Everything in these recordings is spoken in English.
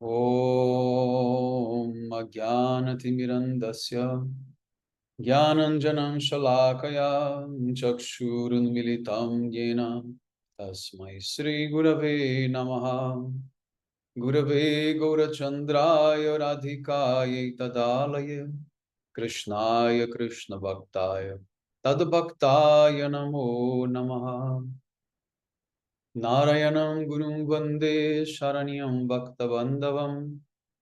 Om Ajnanathimmirandasya Jnananjanam Shalakaya Chakshurunmilitam Yena Tasmai Shri Gurave Namaha Gurave Gaurachandraya Radhikaya Tadalaya Krishnaya Krishna Bhaktaya Tadbhaktaya Namo Namaha Narayanam Gurum Vande Sharanyam Bhaktavandavam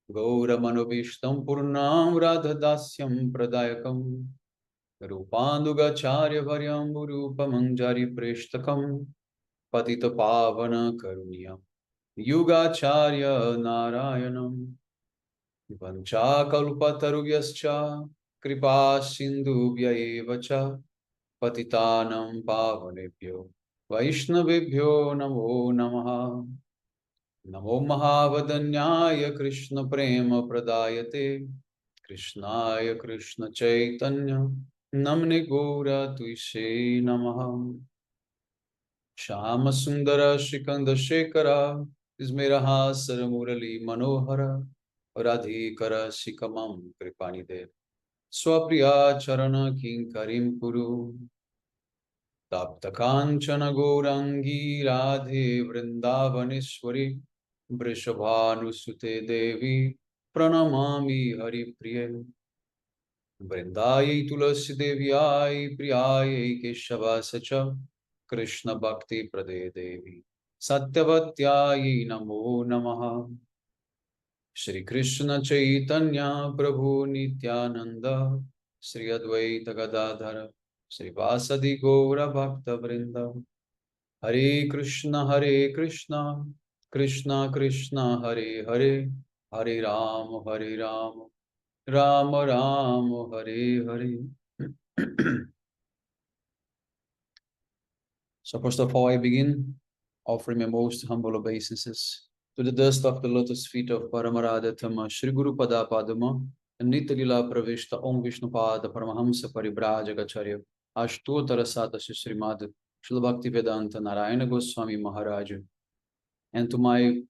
Gauramanovistam Purnam Radhadasyam Pradayakam Rupandugacharya Varyam Rupamanjari Preshtakam Patita Pavana Karunyam Yugacharya Narayanam Vanchakalpatarubhyascha Kripa Sindhubhya Evacha Patitanam Pavanebhyo Vaishnavebhyo Namo Namaha Namo Mahavadanyaya Krishna Prema Pradayate Krishnaya Krishna Chaitanya Namne Gora Tuise Namaha Shama Sundara Shikanda Shekara Ismeraha Saramurali Manohara Radhikara Shikamam Kripanide Swapriya Charana Kinkarim Kuru Tapta Kanchana Gourangi Radhe Vrindavaneshwari Vrishabhanusute Devi Pranamami Hari Priya Vrindayai Tulasi Devyai Priyayai Keshava Sacha Krishna Bhakti Prade Devi Satyavatyai Namo Namaha Shri Krishna Chaitanya Prabhu Nityananda Shri Advaita Gadadhara Shri Vasadi Gaura Bhakta Vrinda Hare Krishna, Krishna Krishna, Hare Hare, Hare Ram, Rama Ram, Hare Hare. So first of all, I begin offering my most humble obeisances to the dust of the lotus feet of Paramaradhatama Shri Guru Pada Padama and Nitalila Pravishta Om Vishnu Pada Paramahamsa Paribrajagacharya Ashtotara Sata Srimad Srila Bhaktivedanta Narayana Goswami Maharaj, and to my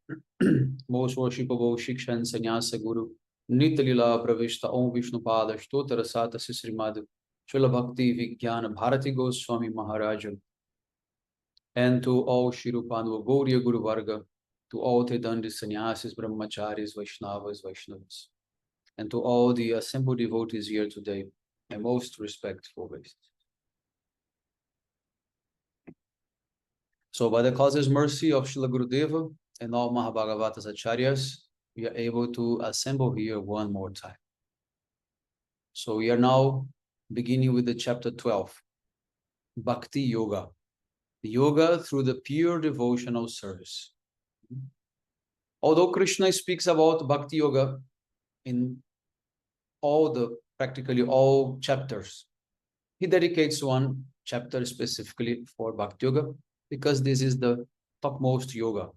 most worshipable Shiksha and Sannyasa Guru Nitalila Pravishta Om Vishnu Pada Ashtotara Sata Srimad Srila Bhakti Vijnana Bharati Goswami Maharaj, and to all Shirupanva Gauriya Guru Varga, to all Tedandi Sannyasis, Brahmacharis, Vaishnavas, and to all the assembled devotees here today, my most respectful wishes. So by the causeless mercy of Srila Gurudeva and all Mahabhagavatas Acharyas, we are able to assemble here one more time. So we are now beginning with the chapter 12, Bhakti Yoga. Yoga through the pure devotional service. Although Krishna speaks about Bhakti Yoga in practically all chapters, he dedicates one chapter specifically for Bhakti Yoga because this is the topmost yoga.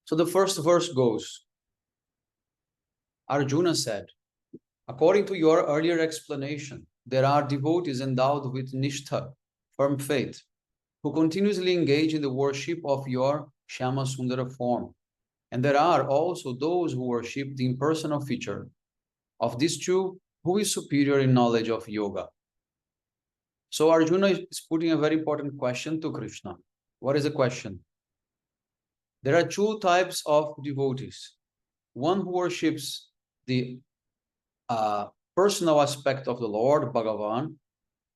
So the first verse goes, Arjuna said, according to your earlier explanation, there are devotees endowed with nishtha, firm faith, who continuously engage in the worship of your Shama Sundara form. And there are also those who worship the impersonal feature of these two, who is superior in knowledge of yoga. So Arjuna is putting a very important question to Krishna. What is the question? There are two types of devotees. One who worships the personal aspect of the Lord, Bhagavan,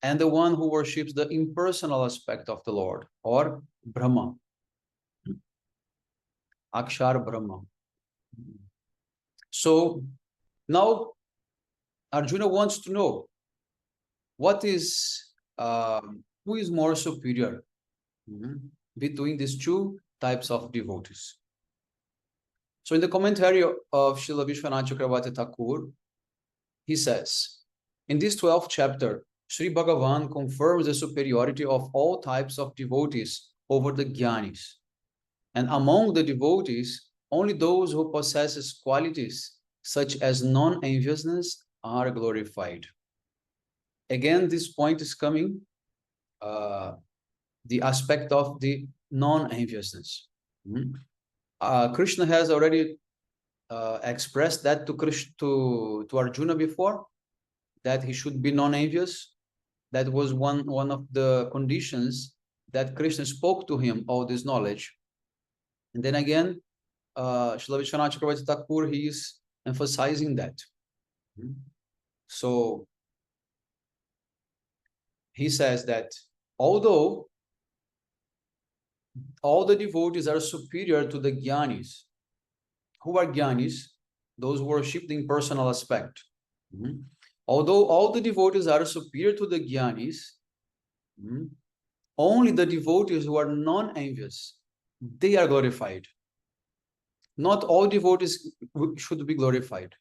and the one who worships the impersonal aspect of the Lord, or Brahma. Akshar Brahma. So now Arjuna wants to know what is who is more superior between these two types of devotees. So in the commentary of Srila Vishwanath Chakravarti Thakur, he says, in this 12th chapter, Sri Bhagavan confirms the superiority of all types of devotees over the jnanis. And among the devotees, only those who possess qualities such as non-enviousness are glorified. Again, this point is coming, the aspect of the non-enviousness. Krishna has already expressed that to Arjuna before, that he should be non-envious. That was one of the conditions that Krishna spoke to him, all this knowledge. And then again, Srila Vishwanath Chakravarti Thakur, he is emphasizing that. So he says that although all the devotees are superior to the jnanis. Who are jnanis? Those who worship the impersonal aspect. Although all the devotees are superior to the jnanis, only the devotees who are non-envious, they are glorified. Not all devotees should be glorified.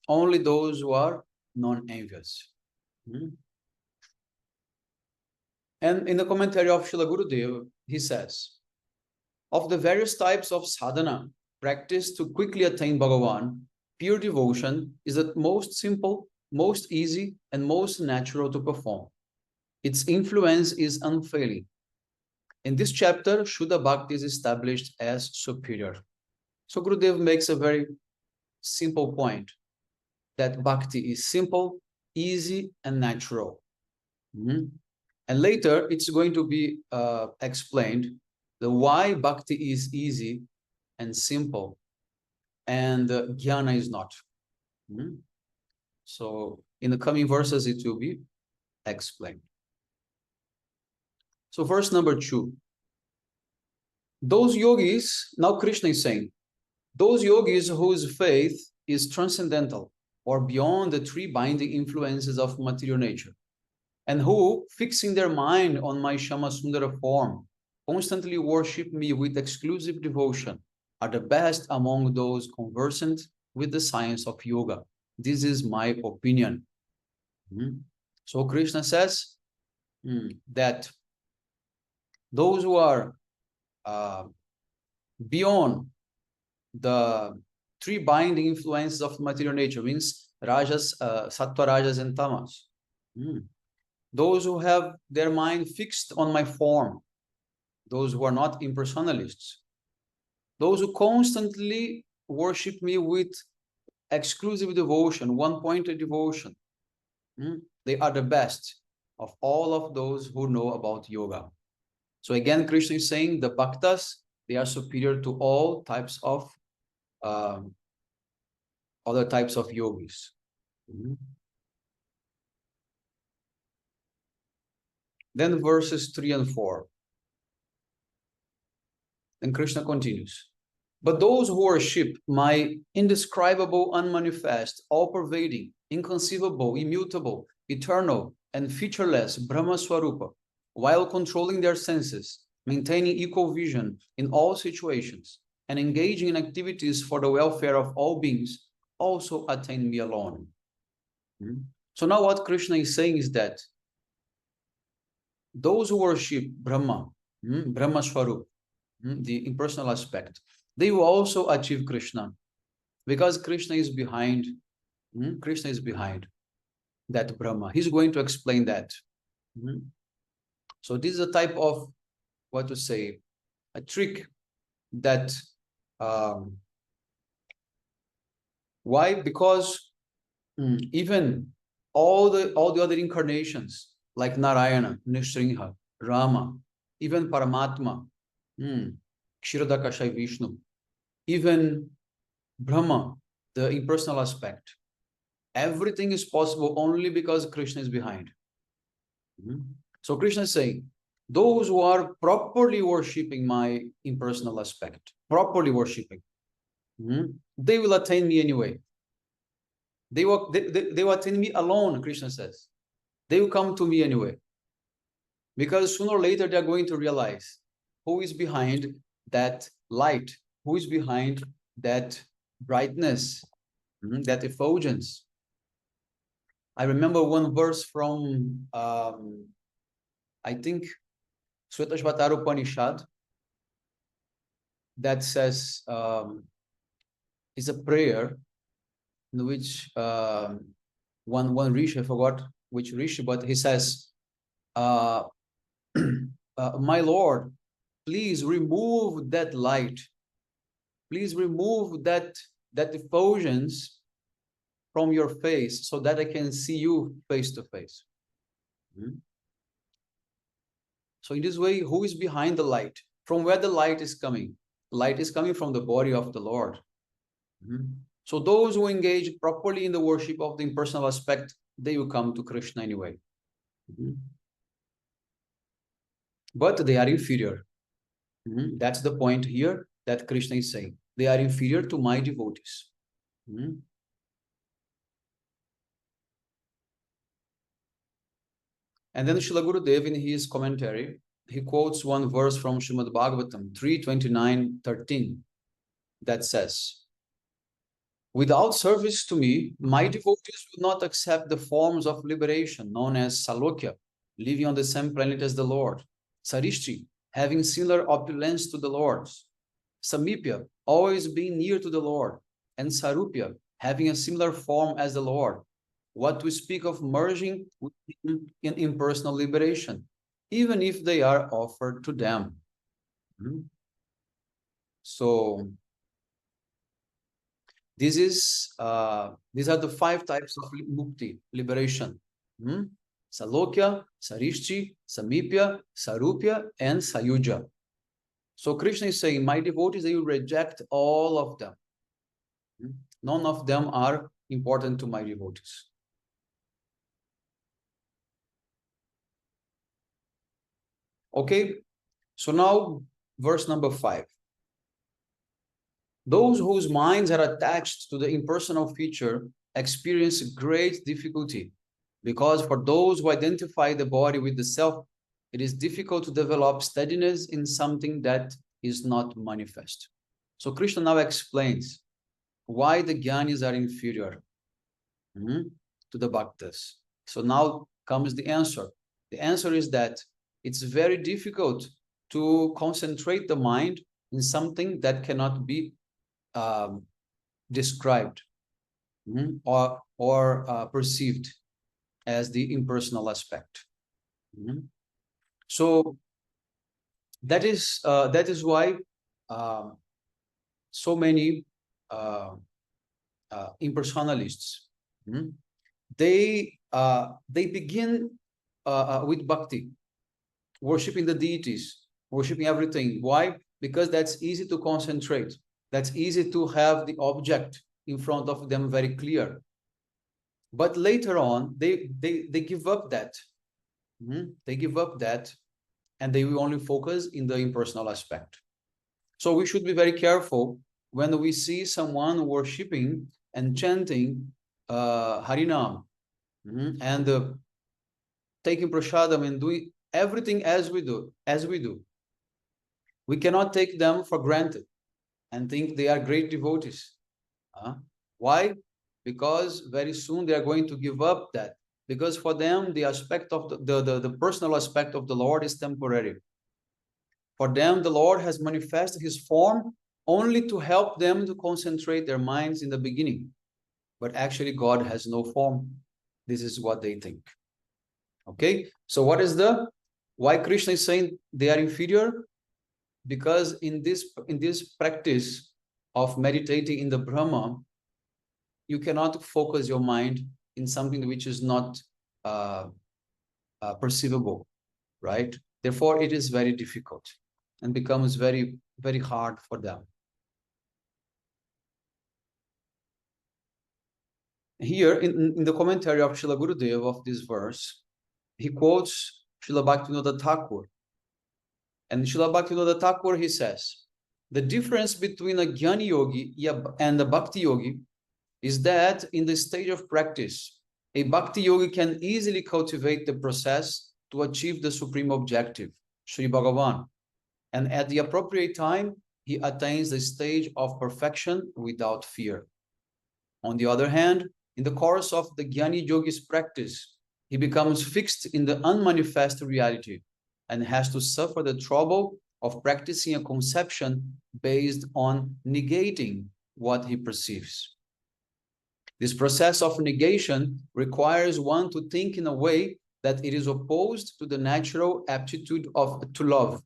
Only those who are non-envious. And in the commentary of Srila Gurudev, he says, of the various types of sadhana practiced to quickly attain Bhagavan, pure devotion is the most simple, most easy, and most natural to perform. Its influence is unfailing. In this chapter, Shuddha Bhakti is established as superior. So Gurudev makes a very simple point, that Bhakti is simple, easy, and natural. And later, it's going to be explained the why Bhakti is easy and simple, and Jnana is not. So in the coming verses, it will be explained. So verse number 2. Those yogis, now Krishna is saying, those yogis whose faith is transcendental or beyond the three binding influences of material nature, and who, fixing their mind on my Shama Sundara form, constantly worship me with exclusive devotion, are the best among those conversant with the science of yoga. This is my opinion. So Krishna says that those who are beyond the three binding influences of material nature, means rajas, sattva, rajas, and tamas. Those who have their mind fixed on my form, those who are not impersonalists, those who constantly worship me with exclusive devotion, one-pointed devotion, they are the best of all of those who know about yoga. So again, Krishna is saying the bhaktas, they are superior to all types of other types of yogis. Then verses 3 and 4. And Krishna continues. But those who worship my indescribable, unmanifest, all-pervading, inconceivable, immutable, eternal, and featureless Brahma Swarupa, while controlling their senses, maintaining equal vision in all situations, and engaging in activities for the welfare of all beings, also attain me alone. So now what Krishna is saying is that those who worship Brahma, Brahma Swarup, the impersonal aspect, they will also achieve Krishna, because Krishna is behind. Krishna is behind that Brahma. He's going to explain that. So this is a type of, what to say, a trick that why? Because even all the other incarnations, like Narayana, Nrsimha, Rama, even Paramatma, Kshirodakashayi Vishnu, even Brahma, the impersonal aspect, everything is possible only because Krishna is behind. So Krishna is saying, those who are properly worshipping my impersonal aspect, properly worshipping, they will attain me anyway. They will attain me alone, Krishna says. They will come to me anyway. Because sooner or later, they are going to realize who is behind that light, who is behind that brightness, that effulgence. I remember one verse from, I think, Svetashvatara Upanishad, that says, it's a prayer in which one rishi, I forgot which rishi, but he says, my Lord, please remove that light please remove that effulgence from your face so that I can see you face to face. So in this way, who is behind the light? From where the light is coming? Light is coming from the body of the Lord. So those who engage properly in the worship of the impersonal aspect, they will come to Krishna anyway. But they are inferior. That's the point here that Krishna is saying. They are inferior to my devotees. And then Srila Gurudev, in his commentary, he quotes one verse from Srimad Bhagavatam 3:29-13 that says, without service to me, my devotees will not accept the forms of liberation known as Salokya, living on the same planet as the Lord, Sarishti, having similar opulence to the Lord's, Samipya, always being near to the Lord, and Sarupya, having a similar form as the Lord. What to speak of merging with him in impersonal liberation, even if they are offered to them. So these are the 5 types of mukti, liberation. Salokya, Sarishti, Samipya, Sarupya, and Sayuja. So Krishna is saying, my devotees, they will reject all of them. None of them are important to my devotees. Okay, so now verse number 5. Those whose minds are attached to the impersonal feature experience great difficulty, because for those who identify the body with the self, it is difficult to develop steadiness in something that is not manifest. So Krishna now explains why the Jnanis are inferior to the Bhaktas. So now comes the answer. The answer is that it's very difficult to concentrate the mind in something that cannot be described or perceived as the impersonal aspect. So that is why so many impersonalists they begin with bhakti, worshiping the deities, worshiping everything. Why? Because that's easy to concentrate. That's easy to have the object in front of them very clear. But later on, they give up that. They give up that, and they will only focus in the impersonal aspect. So we should be very careful when we see someone worshiping and chanting Harinam and taking prasadam and doing everything as we do. We cannot take them for granted and think they are great devotees. Why? Because very soon they are going to give up that. Because for them, the aspect of the personal aspect of the Lord is temporary. For them, the Lord has manifested his form only to help them to concentrate their minds in the beginning. But actually, God has no form. This is what they think. Okay, so what is why Krishna is saying they are inferior? Because in this practice of meditating in the Brahma, you cannot focus your mind in something which is not perceivable, right? Therefore, it is very difficult and becomes very, very hard for them. Here, in the commentary of Srila Gurudev of this verse, he quotes Srila Bhaktivinoda Thakur. And Srila Bhaktivinoda Thakur, he says, the difference between a Jnani Yogi and a Bhakti Yogi is that in the stage of practice, a Bhakti Yogi can easily cultivate the process to achieve the supreme objective, Sri Bhagavan. And at the appropriate time, he attains the stage of perfection without fear. On the other hand, in the course of the Jnani Yogi's practice, he becomes fixed in the unmanifest reality and has to suffer the trouble of practicing a conception based on negating what he perceives. This process of negation requires one to think in a way that it is opposed to the natural aptitude to love.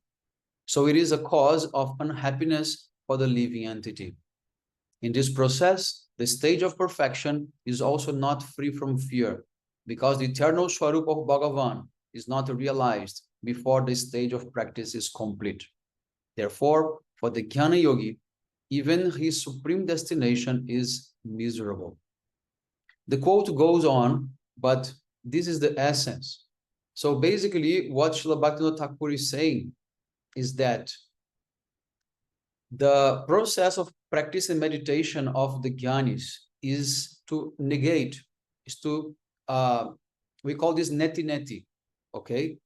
So it is a cause of unhappiness for the living entity. In this process, the stage of perfection is also not free from fear, because the eternal Swarup of Bhagavan is not realized before the stage of practice is complete. Therefore, for the Jnana Yogi, even his supreme destination is miserable. The quote goes on, but this is the essence. So basically, what Srila Bhaktivinoda Thakur is saying is that the process of practice and meditation of the Jnanis is to negate, is to, we call this neti-neti, okay?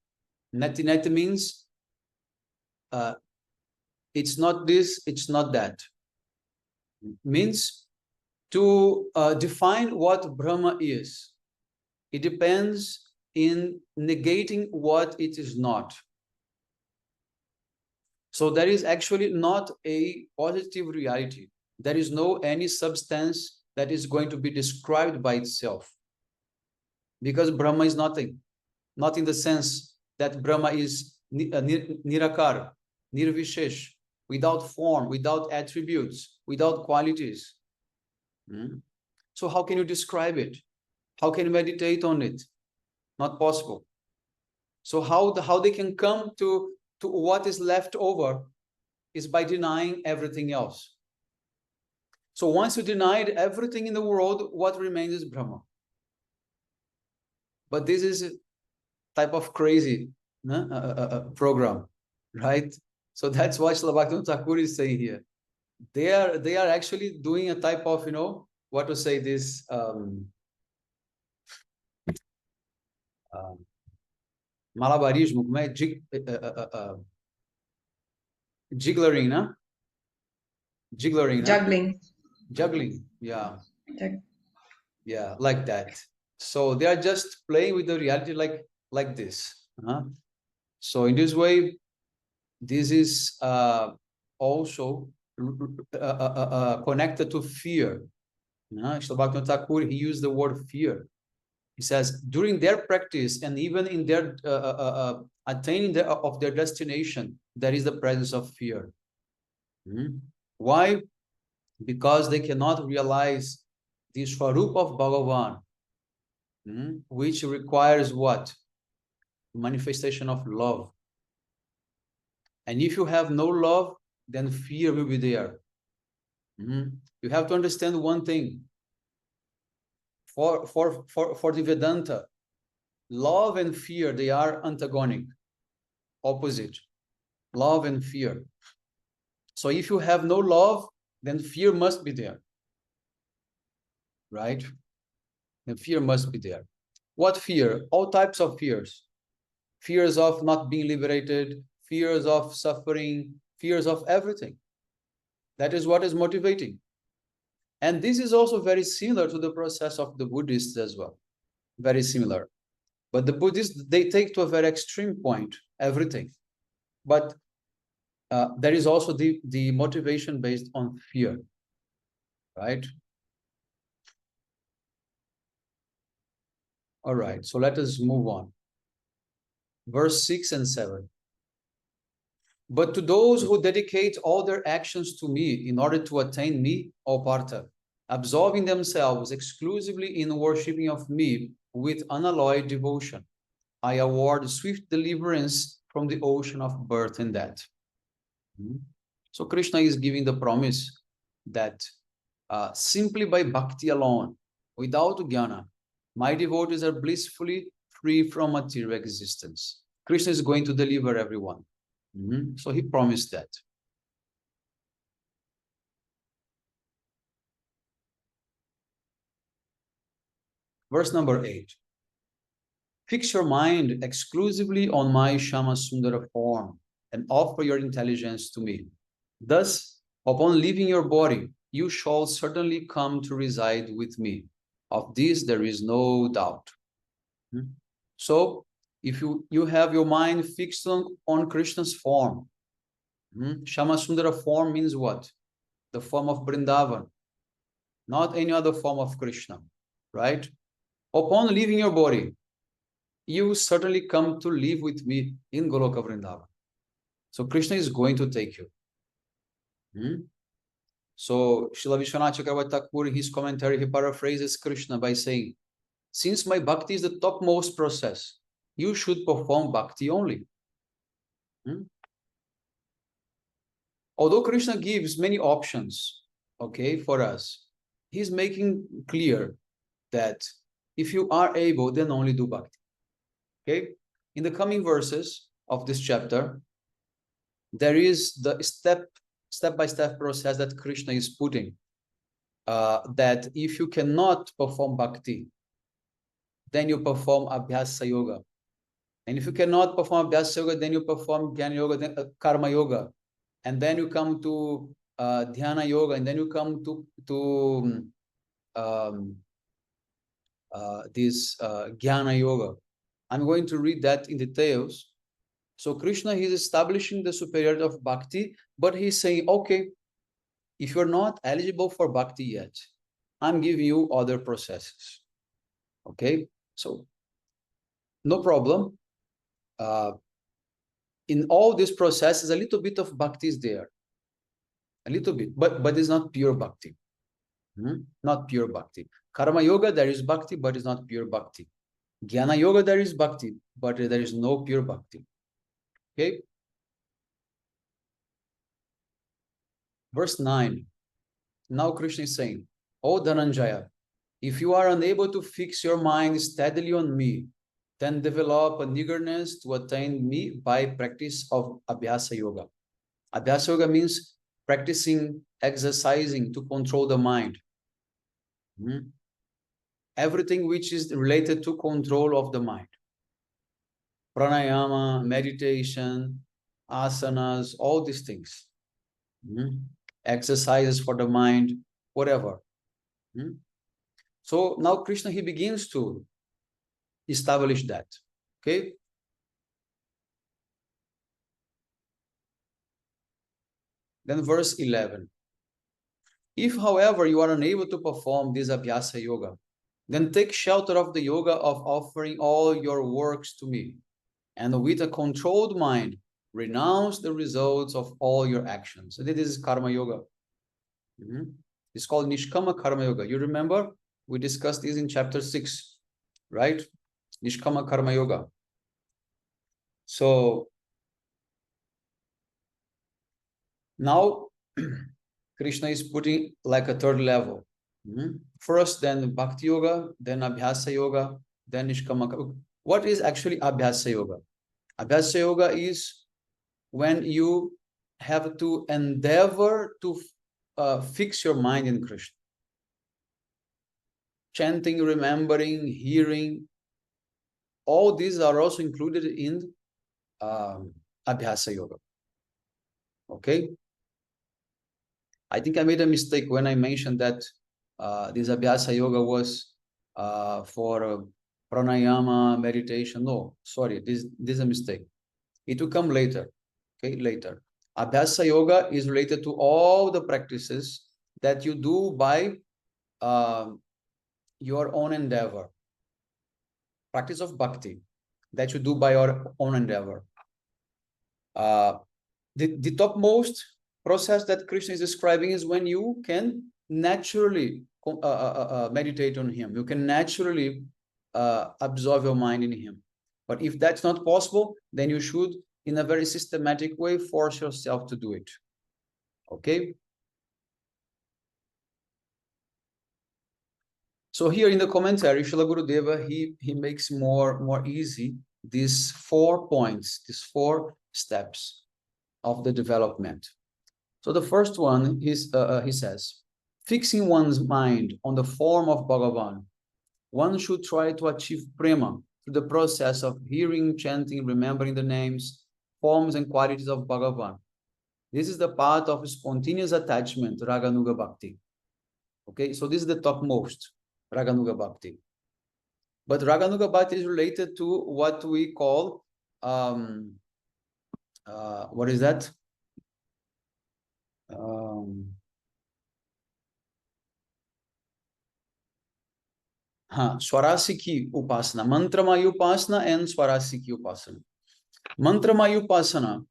Neti-neti means it's not this, it's not that. Means to define what Brahma is. It depends in negating what it is not. So there is actually not a positive reality. There is no any substance that is going to be described by itself. Because Brahma is nothing. Not in the sense that Brahma is nirakar, nirvishesh, without form, without attributes, without qualities. So how can you describe it? How can you meditate on it? Not possible. So how they can come to what is left over is by denying everything else. So once you denied everything in the world, what remains is Brahma. But this is a type of crazy program, right? So that's what Srila Bhaktivinoda Thakur is saying here. They are actually doing a type of, what to say, this malabarismo, como é? Jiggling, né? Jiggling, Juggling. Juggling, yeah. Yeah, like that. So they are just playing with the reality like this. So in this way, this is also connected to fear. Srila Bhaktivinoda Thakur, he used the word fear. He says, during their practice and even in their attaining of their destination, there is the presence of fear. Why? Because they cannot realize the Swarup of Bhagavan, which requires what? Manifestation of love. And if you have no love, then fear will be there. You have to understand one thing. For the Vedanta, love and fear, they are antagonic, opposite. Love and fear. So if you have no love, then fear must be there. Right? And fear must be there. What fear? All types of fears. Fears of not being liberated, fears of suffering, fears of everything. That is what is motivating. And this is also very similar to the process of the Buddhists as well. Very similar. But the Buddhists, they take to a very extreme point everything. But there is also the motivation based on fear. Right? All right, so let us move on. Verse 6 and 7. But to those who dedicate all their actions to me in order to attain me, O Partha, absorbing themselves exclusively in worshipping of me with unalloyed devotion, I award swift deliverance from the ocean of birth and death. So Krishna is giving the promise that simply by bhakti alone, without jnana, my devotees are blissfully free from material existence. Krishna is going to deliver everyone. So he promised that. Verse number 8. Fix your mind exclusively on my Shama Sundara form and offer your intelligence to me. Thus, upon leaving your body, you shall certainly come to reside with me. Of this, there is no doubt. So, if you have your mind fixed on Krishna's form, Shama Sundara form means what? The form of Vrindavan, not any other form of Krishna, right? Upon leaving your body, you certainly come to live with me in Goloka Vrindavan. So Krishna is going to take you. Hmm? So Srila Vishwanath Chakravarti Thakur, in his commentary, he paraphrases Krishna by saying, since my bhakti is the topmost process, you should perform bhakti only. Hmm? Although Krishna gives many options, okay, for us, he's making clear that if you are able, then only do bhakti. Okay? In the coming verses of this chapter, there is the step-by-step process that Krishna is putting, that if you cannot perform bhakti, then you perform abhyasa yoga. And if you cannot perform abhyasa yoga, then you perform jnana yoga, then, karma yoga. And then you come to dhyana yoga, and then you come to this jnana yoga. I'm going to read that in details. So Krishna, he's establishing the superiority of bhakti, but he's saying, okay, if you're not eligible for bhakti yet, I'm giving you other processes. Okay, so no problem. In all these processes, a little bit of bhakti is there, a little bit, but it's not pure bhakti. Not pure bhakti. Karma yoga, there is bhakti, but it's not pure bhakti. Jnana yoga, there is bhakti, but there is no pure bhakti. Okay. Verse 9. Now Krishna is saying, O Dhananjaya, if you are unable to fix your mind steadily on me, then develop an eagerness to attain me by practice of Abhyasa Yoga. Abhyasa Yoga means practicing, exercising to control the mind. Everything which is related to control of the mind. Pranayama, meditation, asanas, all these things. Exercises for the mind, whatever. So now Krishna, he begins to establish that. Okay. Then verse 11. If, however, you are unable to perform this Abhyasa Yoga, then take shelter of the yoga of offering all your works to me, and with a controlled mind, renounce the results of all your actions. So this is Karma Yoga. It's called Nishkama Karma Yoga. You remember? We discussed this in chapter 6, right? Nishkama Karma Yoga. So now Krishna is putting like a third level. First, then Bhakti Yoga, then Abhyasa Yoga, then Nishkama. What is actually Abhyasa Yoga? Abhyasa Yoga is when you have to endeavor to fix your mind in Krishna. Chanting, remembering, hearing, all these are also included in Abhyasa Yoga. Okay? I think I made a mistake when I mentioned that this Abhyasa Yoga was for pranayama, meditation. No, sorry, this is a mistake. It will come later. Okay, later. Abhyasa Yoga is related to all the practices that you do by your own endeavor. Practice of bhakti that you do by your own endeavor. The topmost process that Krishna is describing is when you can naturally meditate on him. You can naturally absorb your mind in him. But if that's not possible, then you should, in a very systematic way, force yourself to do it. Okay? So here in the commentary, Srila Gurudeva, he makes more easy these 4 points, these 4 steps of the development. So the first one is, he says, fixing one's mind on the form of Bhagavan, one should try to achieve prema through the process of hearing, chanting, remembering the names, forms, and qualities of Bhagavan. This is the path of spontaneous attachment, Raganuga Bhakti. Okay, so this is the topmost, Raganuga Bhakti. But Raganuga Bhakti is related to what we call, what is that? Swarasiki Upasana, Mantramayu Upasana and Swarasiki Upasana. Mantramayu Upasana,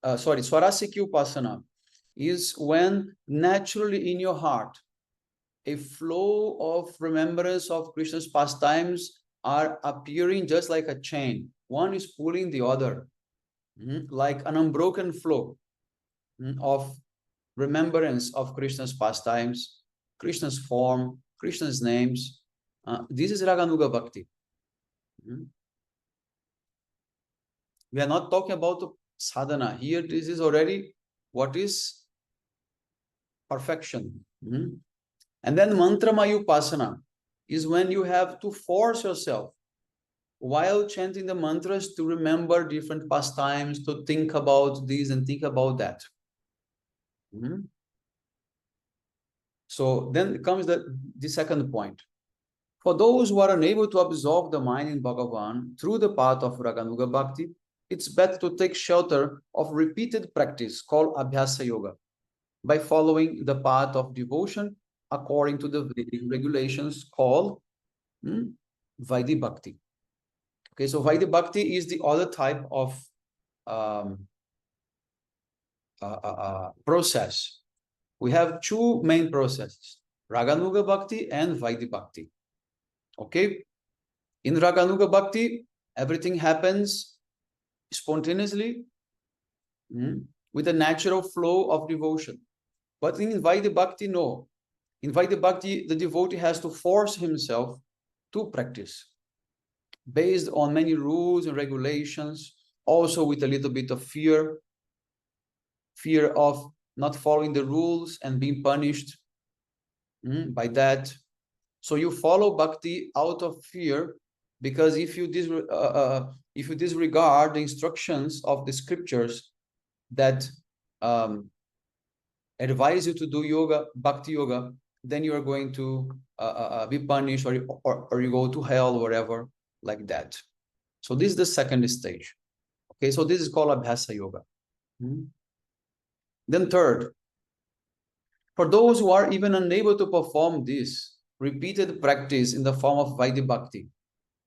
Swarasiki Upasana is when naturally in your heart, a flow of remembrance of Krishna's pastimes are appearing just like a chain. One is pulling the other, like an unbroken flow of remembrance of Krishna's pastimes, Krishna's form, Krishna's names. This is Raganuga Bhakti. We are not talking about sadhana. Here, this is already what is perfection. And then mantramayu upasana is when you have to force yourself while chanting the mantras to remember different pastimes, to think about this and think about that. So then comes the second point. For those who are unable to absorb the mind in Bhagavan through the path of Raganuga Bhakti, it's better to take shelter of repeated practice called Abhyasa Yoga by following the path of devotion according to the Vedic regulations called Vaidhi Bhakti. Okay, so Vaidhi Bhakti is the other type of process. We have two main processes, Raganuga Bhakti and Vaidhi Bhakti. Okay, in Raganuga Bhakti, everything happens spontaneously with a natural flow of devotion. But in Vaidhi Bhakti, no. In Vaidhi Bhakti, the devotee has to force himself to practice based on many rules and regulations, also with a little bit of fear of not following the rules and being punished by that. So you follow bhakti out of fear, because if you disregard the instructions of the scriptures that advise you to do yoga, bhakti yoga, then you are going to be punished, or you go to hell or whatever, like that. So this is the second stage. Okay, so this is called Abhyasa Yoga. Then third, for those who are even unable to perform this repeated practice in the form of Vaidhi Bhakti,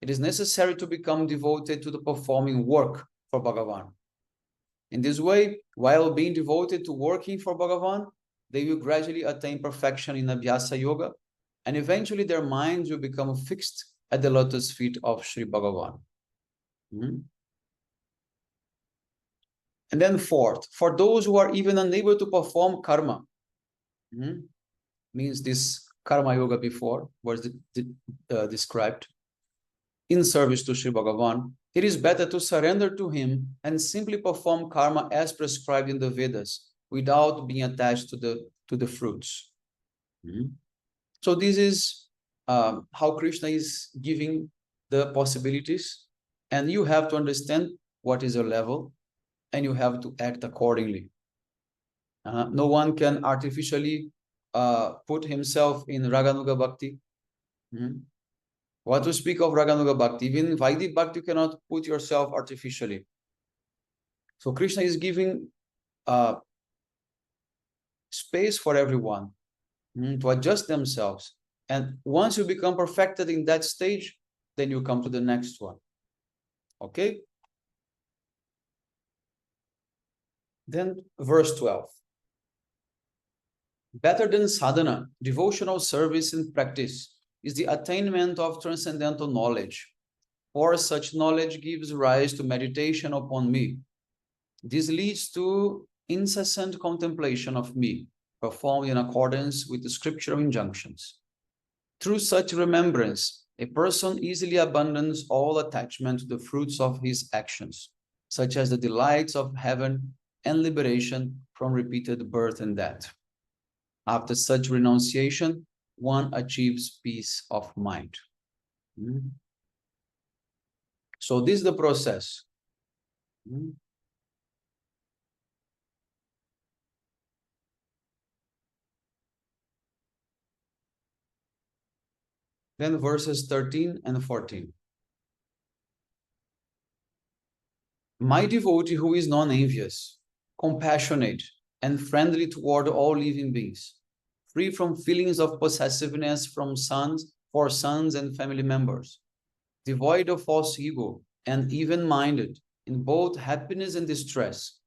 it is necessary to become devoted to the performing work for Bhagavan. In this way, while being devoted to working for Bhagavan, they will gradually attain perfection in Abhyasa Yoga, and eventually their minds will become fixed at the lotus feet of Sri Bhagavan. And then fourth, for those who are even unable to perform karma, means this karma yoga before was described, in service to Sri Bhagavan, it is better to surrender to him and simply perform karma as prescribed in the Vedas without being attached to the fruits. So this is how Krishna is giving the possibilities, and you have to understand what is your level, and you have to act accordingly. No one can artificially put himself in Raganuga Bhakti. What to speak of Raganuga Bhakti? Even in Vaidhi Bhakti, you cannot put yourself artificially. So Krishna is giving space for everyone to adjust themselves. And once you become perfected in that stage, then you come to the next one. Okay? Then verse 12. Better than sadhana, devotional service and practice, is the attainment of transcendental knowledge, for such knowledge gives rise to meditation upon me. This leads to incessant contemplation of me, performed in accordance with the scriptural injunctions. Through such remembrance, a person easily abandons all attachment to the fruits of his actions, such as the delights of heaven and liberation from repeated birth and death. After such renunciation, one achieves peace of mind. So this is the process. Then verses 13 and 14. My devotee who is non-envious, compassionate, and friendly toward all living beings, free from feelings of possessiveness for sons and family members, devoid of false ego, and even-minded in both happiness and distress,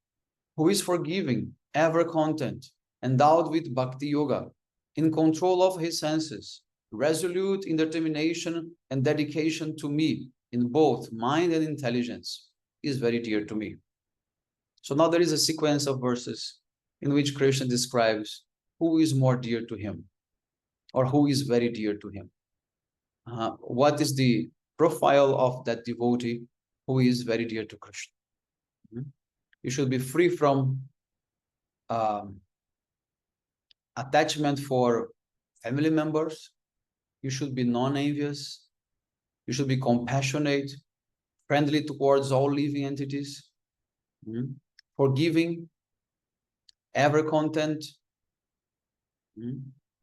who is forgiving ever content, endowed with bhakti yoga, in control of his senses, resolute in determination and dedication to me in both mind and intelligence, is very dear to me. So now there is a sequence of verses in which Krishna describes who is more dear to him, or who is very dear to him. What is the profile of that devotee who is very dear to Krishna? You should be free from attachment for family members. You should be non-envious. You should be compassionate, friendly towards all living entities, forgiving, ever content,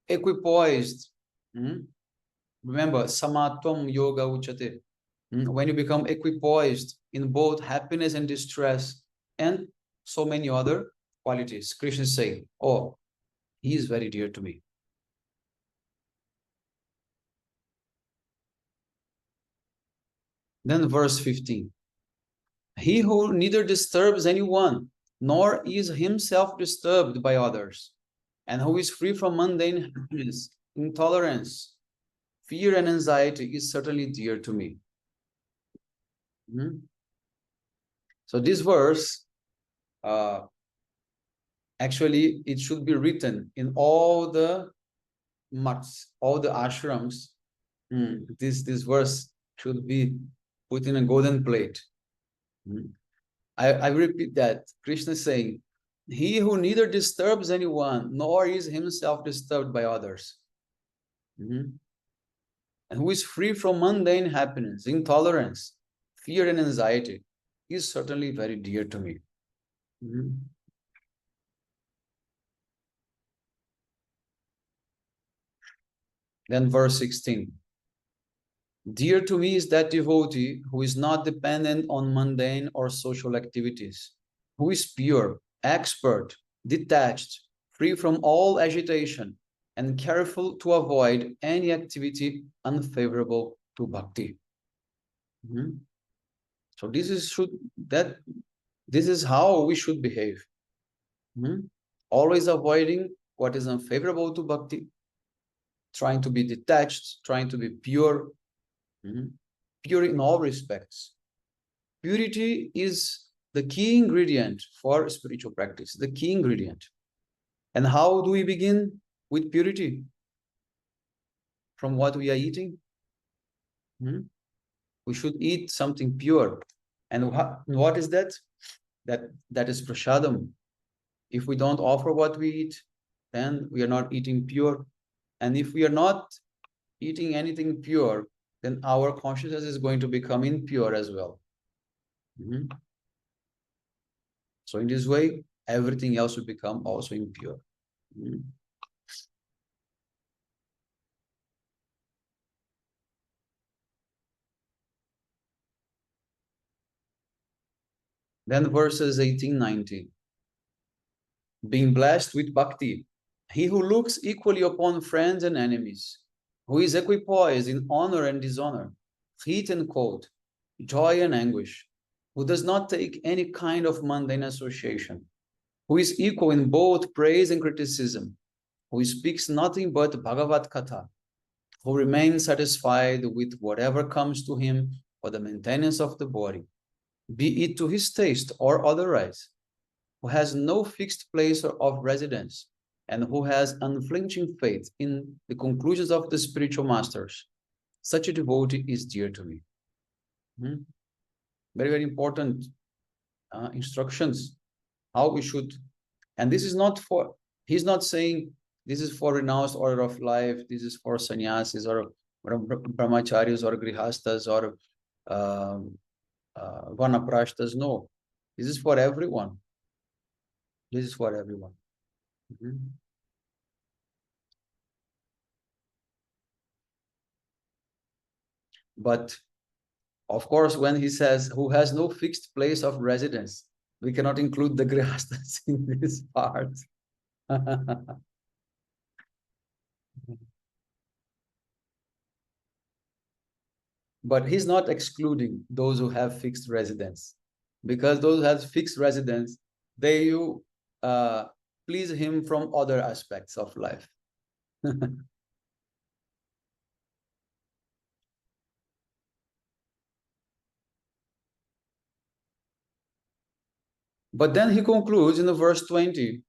equipoised. Remember, samatvam yoga uchate. When you become equipoised in both happiness and distress, and so many other qualities, Krishna is saying, oh, he is very dear to me. Then verse 15. He who neither disturbs anyone, nor is himself disturbed by others, and who is free from mundane happiness, intolerance, fear, and anxiety, is certainly dear to me. So this verse, actually, it should be written in all the mats, all the ashrams. This verse should be put in a golden plate. I repeat that. Krishna is saying, he who neither disturbs anyone, nor is himself disturbed by others, and who is free from mundane happiness, intolerance, fear, and anxiety, is certainly very dear to me. Then verse 16. Dear to me is that devotee who is not dependent on mundane or social activities, who is pure, expert, detached, free from all agitation, and careful to avoid any activity unfavorable to bhakti. So this is how we should behave. Always avoiding what is unfavorable to bhakti, trying to be detached, trying to be pure, pure in all respects. Purity is the key ingredient for spiritual practice, the key ingredient. And how do we begin with purity? From what we are eating? We should eat something pure. And what is that? That is prasadam. If we don't offer what we eat, then we are not eating pure. And if we are not eating anything pure, then our consciousness is going to become impure as well. So in this way, everything else will become also impure. Then verses 18, 19. Being blessed with bhakti, he who looks equally upon friends and enemies, who is equipoised in honor and dishonor, heat and cold, joy and anguish, who does not take any kind of mundane association, who is equal in both praise and criticism, who speaks nothing but Bhagavad-gita, who remains satisfied with whatever comes to him for the maintenance of the body, be it to his taste or otherwise, who has no fixed place of residence, and who has unflinching faith in the conclusions of the spiritual masters. Such a devotee is dear to me. Very, very important instructions, how we should, and this is not for, he's not saying this is for renounced order of life, this is for sannyasis or brahmacharis or grihastas or vanaprashtas. No, this is for everyone. This is for everyone. But of course, when he says who has no fixed place of residence, we cannot include the grihastas in this part. But he's not excluding those who have fixed residence, because those who have fixed residence, they please him from other aspects of life. But then he concludes in the verse 20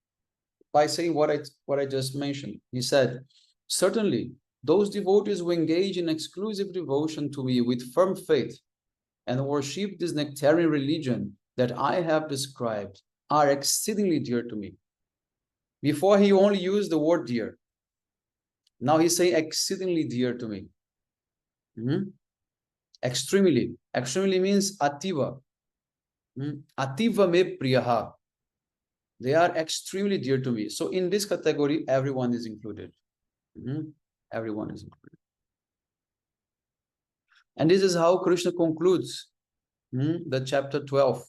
by saying what I just mentioned. He said, certainly, those devotees who engage in exclusive devotion to me with firm faith and worship this nectarian religion that I have described are exceedingly dear to me. Before he only used the word dear. Now he's saying exceedingly dear to me. Extremely. Extremely means ativa. Ativa me priyaha. They are extremely dear to me. So in this category, everyone is included. Everyone is included. And this is how Krishna concludes the chapter 12